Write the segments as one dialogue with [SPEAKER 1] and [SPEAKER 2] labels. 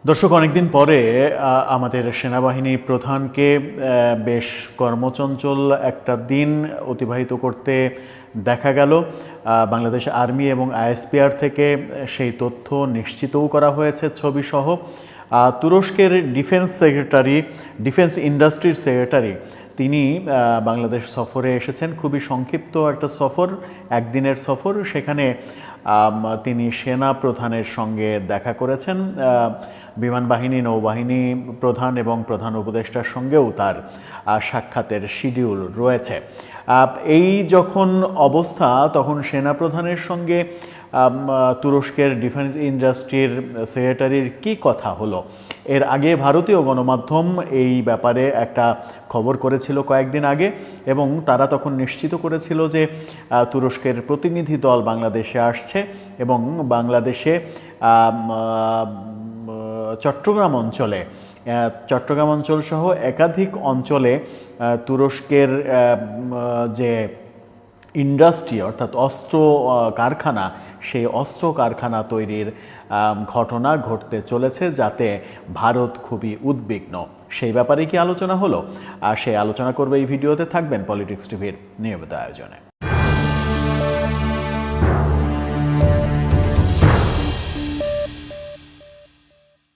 [SPEAKER 1] দর্শক, অনেকদিন পরে আমাদের সেনাবাহিনী প্রধানকে বেশ কর্মচঞ্চল একটা দিন অতিবাহিত করতে দেখা গেল। বাংলাদেশ আর্মি এবং আইএসপিআর থেকে সেই তথ্য নিশ্চিতও করা হয়েছে ছবিসহ। তুরস্কের ডিফেন্স ইন্ডাস্ট্রির সেক্রেটারি তিনি বাংলাদেশ সফরে এসেছেন। খুবই সংক্ষিপ্ত একটা সফর, একদিনের সফর। সেখানে তিনি সেনা প্রধানের সঙ্গে দেখা করেছেন। বিমান বাহিনী, নৌবাহিনী প্রধান এবং প্রধান উপদেষ্টার সঙ্গেও তার সাক্ষাতের শিডিউল রয়েছে। এই যখন অবস্থা, তখন সেনা প্রধানের সঙ্গে তুরস্কের ডিফেন্স ইন্ডাস্ট্রির সেক্রেটারির কী কথা হলো? এর আগে ভারতীয় গণমাধ্যম এই ব্যাপারে একটা খবর করেছিল কয়েকদিন আগে, এবং তারা তখন নিশ্চিত করেছিল যে তুরস্কের প্রতিনিধি দল বাংলাদেশে আসছে এবং বাংলাদেশে চট্টগ্রাম অঞ্চল সহ একাধিক অঞ্চলে তুরস্কের যে ইন্ডাস্ট্রি অর্থাৎ অস্ত্র কারখানা, সেই অস্ত্র কারখানা তৈরির ঘটনা ঘটতে চলেছে, যাতে ভারত খুবই উদ্বিগ্ন। সেই ব্যাপারে কি আলোচনা হলো? আর সেই আলোচনা করবে এই ভিডিওতে। থাকবেন পলিটিক্স টিভির নিয়মিত আয়োজনে।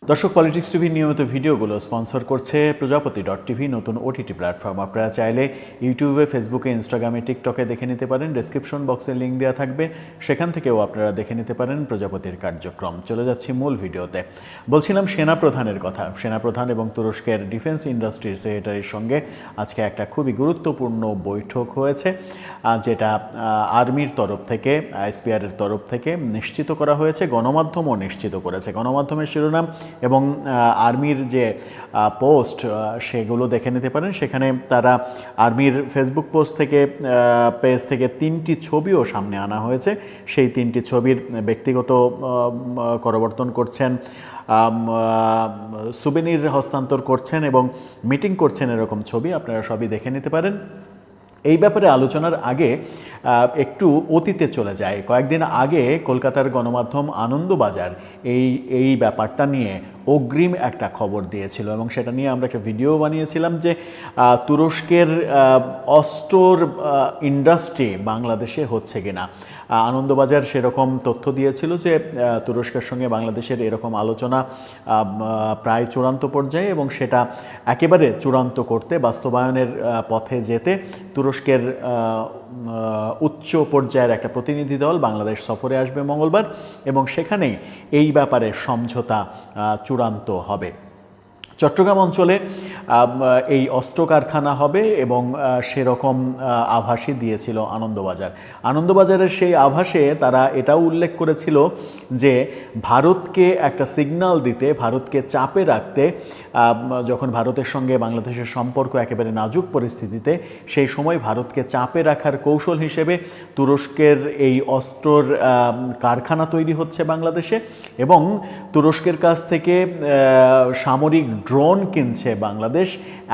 [SPEAKER 1] দর্শক, পলিটিক্স টিভির নিয়মিত ভিডিওগুলো স্পন্সর করছে প্রজাপতি.টিভি, নতুন ওটিটি প্ল্যাটফর্ম। আপনারা চাইলে ইউটিউবে, ফেসবুকে, ইনস্টাগ্রামে, টিকটকে দেখে নিতে পারেন। ডেসক্রিপশন বক্সে লিঙ্ক দেওয়া থাকবে, সেখান থেকেও আপনারা দেখে নিতে পারেন প্রজাপতির কার্যক্রম। চলে যাচ্ছি মূল ভিডিওতে। বলছিলাম সেনাপ্রধানের কথা। সেনাপ্রধান এবং তুরস্কের ডিফেন্স ইন্ডাস্ট্রির সেক্রেটারির সঙ্গে আজকে একটা খুবই গুরুত্বপূর্ণ বৈঠক হয়েছে, যেটা আর্মির তরফ থেকে, আইএসপিআরের তরফ থেকে নিশ্চিত করা হয়েছে। গণমাধ্যমও নিশ্চিত করেছে। গণমাধ্যমের শিরোনাম এবং আর্মির যে পোস্ট, সেগুলো দেখে নিতে পারেন। সেখানে তারা আর্মির ফেসবুক পেজ থেকে 3টি ছবিও সামনে আনা হয়েছে। সেই 3টি ছবির ব্যক্তিগত করবর্তন করছেন, সুবেনির হস্তান্তর করছেন এবং মিটিং করছেন, এরকম ছবি আপনারা সবই দেখে নিতে পারেন। এই ব্যাপারে আলোচনার আগে একটু অতীতে চলে যায়। কয়েকদিন আগে কলকাতার গণমাধ্যম আনন্দবাজার এই ব্যাপারটা নিয়ে অগ্রিম একটা খবর দিয়েছিল, এবং সেটা নিয়ে আমরা একটা ভিডিও বানিয়েছিলাম যে তুরস্কের অস্ত্রর ইন্ডাস্ট্রি বাংলাদেশে হচ্ছে কিনা। আনন্দবাজার সেরকম তথ্য দিয়েছিল যে তুরস্কের সঙ্গে বাংলাদেশের এরকম আলোচনা প্রায় চূড়ান্ত পর্যায়ে, এবং সেটা একেবারে চূড়ান্ত করতে, বাস্তবায়নের পথে যেতে তুরস্কের উচ্চ পর্যায়ের একটা প্রতিনিধি দল বাংলাদেশ সফরে আসবে মঙ্গলবার, এবং সেখানেই এই ব্যাপারে সমঝোতা চূড়ান্ত হবে। চট্টগ্রাম অঞ্চলে এই অস্ত্র কারখানা হবে, এবং সেরকম আভাসই দিয়েছিল আনন্দবাজারের সেই আভাসে তারা এটাও উল্লেখ করেছিল যে ভারতকে একটা সিগন্যাল দিতে, ভারতকে চাপে রাখতে, যখন ভারতের সঙ্গে বাংলাদেশের সম্পর্ক একেবারে নাজুক পরিস্থিতিতে, সেই সময় ভারতকে চাপে রাখার কৌশল হিসেবে তুরস্কের এই অস্ত্রর কারখানা তৈরি হচ্ছে বাংলাদেশে, এবং তুরস্কের কাছ থেকে সামরিক ড্রোন কিনছে বাংলাদেশ,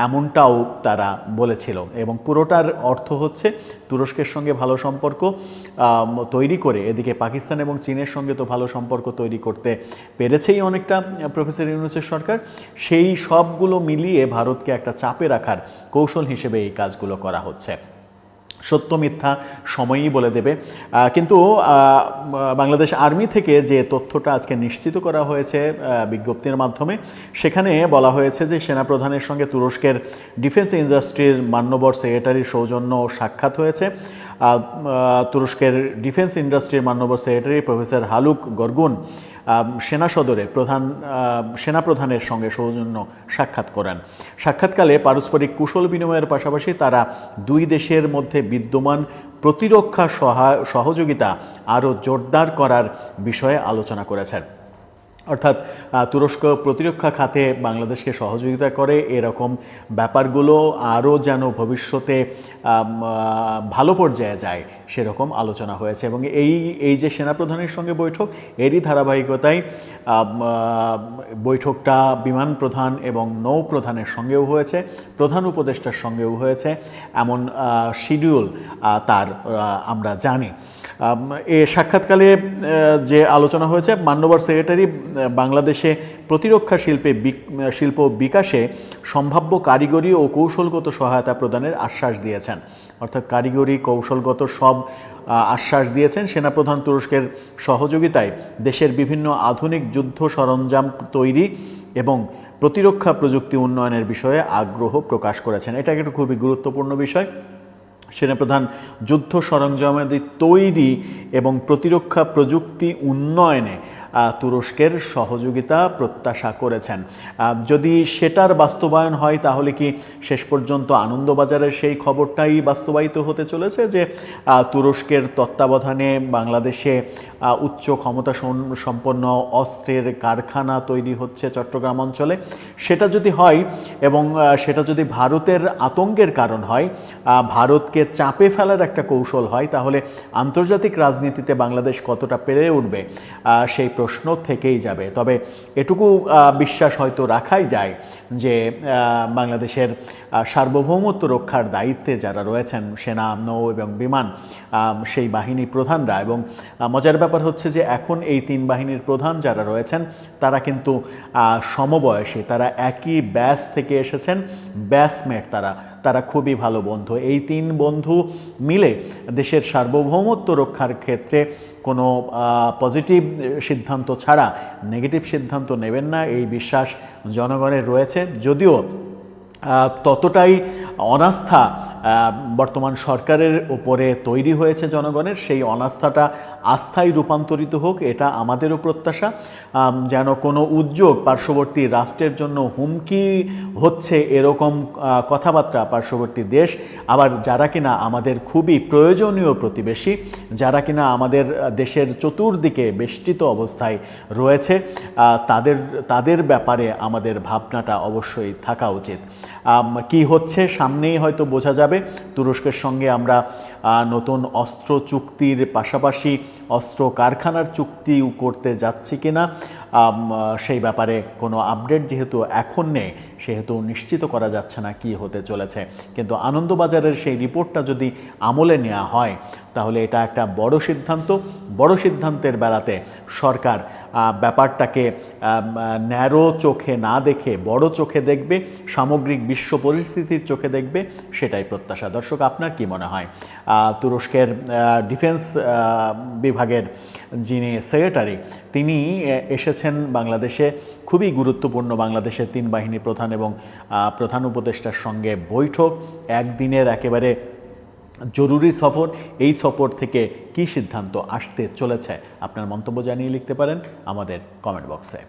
[SPEAKER 1] এমনটাও তারা বলেছিল। এবং পুরোটার অর্থ হচ্ছে তুরস্কের সঙ্গে ভালো সম্পর্ক তৈরি করে, এদিকে পাকিস্তান এবং চীনের সঙ্গে তো ভালো সম্পর্ক তৈরি করতে পেরেছেই অনেকটা প্রফেসর ইউনূসের সরকার। সেই সবগুলো মিলিয়ে ভারতকে একটা চাপে রাখার কৌশল হিসেবে এই কাজগুলো করা হচ্ছে। সত্য মিথ্যা সময়ই বলে দেবে। কিন্তু বাংলাদেশ আর্মি থেকে যে তথ্যটা আজকে নিশ্চিত করা হয়েছে বিজ্ঞপ্তির মাধ্যমে, সেখানে বলা হয়েছে যে সেনাপ্রধানের সঙ্গে তুরস্কের ডিফেন্স ইন্ডাস্ট্রির মান্যবর সেক্রেটারির সৌজন্য সাক্ষাৎ হয়েছে। তুরস্কের ডিফেন্স ইন্ডাস্ট্রির মান্যবর সেক্রেটারি প্রফেসর হালুক গরগুন সেনা সদরে সেনাপ্রধানের সঙ্গে সৌজন্য সাক্ষাৎ করেন। সাক্ষাৎকালে পারস্পরিক কুশল বিনিময়ের পাশাপাশি তারা দুই দেশের মধ্যে বিদ্যমান প্রতিরক্ষা সহযোগিতা আরও জোরদার করার বিষয়ে আলোচনা করেছেন। অর্থাৎ তুরস্ক প্রতিরক্ষা খাতে বাংলাদেশকে সহযোগিতা করে, এরকম ব্যাপারগুলো আরও যেন ভবিষ্যতে ভালো পর্যায়ে যায়, সেরকম আলোচনা হয়েছে। এবং এই যে সেনাপ্রধানের সঙ্গে বৈঠক, এরই ধারাবাহিকতায় বৈঠকটা বিমান প্রধান এবং নৌ প্রধানের সঙ্গেও হয়েছে, প্রধান উপদেষ্টার সঙ্গেও হয়েছে, এমন শিডিউল তার আমরা জানি। এ সাক্ষাৎকালে যে আলোচনা হয়েছে, মান্যবর সেক্রেটারি বাংলাদেশে প্রতিরক্ষা শিল্প বিকাশে সম্ভাব্য কারিগরি ও কৌশলগত সহায়তা প্রদানের আশ্বাস দিয়েছেন। অর্থাৎ কারিগরি কৌশলগত সব আশ্বাস দিয়েছেন। সেনাপ্রধান তুরস্কের সহযোগিতায় দেশের বিভিন্ন আধুনিক যুদ্ধ সরঞ্জাম তৈরি এবং প্রতিরক্ষা প্রযুক্তি উন্নয়নের বিষয়ে আগ্রহ প্রকাশ করেছেন। এটা একটা খুবই গুরুত্বপূর্ণ বিষয়। সেনাপ্রধান যুদ্ধ সরঞ্জামাদি তৈরি এবং প্রতিরক্ষা প্রযুক্তি উন্নয়নে তুরস্কের সহযোগিতা প্রত্যাশা করেছেন। যদি সেটার বাস্তবায়ন হয় তাহলে কি শেষ পর্যন্ত আনন্দবাজারের সেই খবরটাই বাস্তবায়িত হতে চলেছে যে তুরস্কের তত্ত্বাবধানে বাংলাদেশে উচ্চ ক্ষমতা সম্পন্ন অস্ত্রের কারখানা তৈরি হচ্ছে চট্টগ্রাম অঞ্চলে? সেটা যদি হয় এবং সেটা যদি ভারতের আতঙ্কের কারণ হয়, ভারতকে চাপে ফেলার একটা কৌশল হয়, তাহলে আন্তর্জাতিক রাজনীতিতে বাংলাদেশ কতটা পেরে উঠবে সেই প্রশ্ন থেকেই যাবে। তবে এটুকু বিশ্বাস হয়তো রাখাই যায় যে বাংলাদেশের সার্বভৌমত্ব রক্ষার দায়িত্বে যারা রয়েছেন, সেনা, নৌ এবং বিমান, সেই বাহিনী প্রধানরা, এবং মজার ব্যাপার হচ্ছে যে এখন এই তিন বাহিনীর প্রধান যারা রয়েছেন তারা কিন্তু সমবয়সী, তারা একই ব্যাচ থেকে এসেছেন, ব্যাচমেট, তারা খুবই ভালো বন্ধু। এই তিন বন্ধু মিলে দেশের সার্বভৌমত্ব রক্ষার ক্ষেত্রে কোনো পজিটিভ সিদ্ধান্ত ছাড়া নেগেটিভ সিদ্ধান্ত নেবেন না, এই বিশ্বাস জনগণের রয়েছে। যদিও ততটাই অনাস্থা বর্তমান সরকারের উপরে তৈরি হয়েছে জনগণের, সেই অনাস্থাটা আস্থায় রূপান্তরিত হোক, এটা আমাদেরও প্রত্যাশা। যেন কোনো উদ্যোগ পার্শ্ববর্তী রাষ্ট্রের জন্য হুমকি হচ্ছে এরকম কথাবার্তা পার্শ্ববর্তী দেশ, আবার যারা কিনা আমাদের খুবই প্রয়োজনীয় প্রতিবেশী, যারা কিনা আমাদের দেশের চতুর্দিকে বেষ্টিত অবস্থায় রয়েছে, তাদের ব্যাপারে আমাদের ভাবনাটা অবশ্যই থাকা উচিত। কি হচ্ছে সামনেই হয়তো বোঝা যাবে। তুরস্কের সঙ্গে আমরা নতুন অস্ত্র চুক্তির পাশাপাশি অস্ত্র কারখানার চুক্তি করতে যাচ্ছি কিনা সেই ব্যাপারে কোনো আপডেট যেহেতু এখন নেই, সেহেতু নিশ্চিত করা যাচ্ছে না কি হতে চলেছে। কিন্তু আনন্দবাজারের সেই রিপোর্টটা যদি আমলে নেওয়া হয় তাহলে এটা একটা বড় সিদ্ধান্ত। বড় সিদ্ধান্তের বেলাতে সরকার ব্যাপারটাকে ন্যারো চোখে না দেখে বড় চোখে দেখবে, সামগ্রিক বিশ্ব পরিস্থিতির চোখে দেখবে, সেটাই প্রত্যাশা। দর্শক, আপনার কি মনে হয়? তুরস্কের ডিফেন্স বিভাগের যিনি সেক্রেটারি, তিনি এসেছেন বাংলাদেশে, খুবই গুরুত্বপূর্ণ বাংলাদেশের তিন বাহিনী প্রধান এবং প্রধান উপদেষ্টার সঙ্গে বৈঠক, একদিনের একেবারে জরুরি সফর। এই সফর থেকে কী সিদ্ধান্ত আসতে চলেছে আপনার মন্তব্য জানিয়ে লিখতে পারেন আমাদের কমেন্ট বক্সে।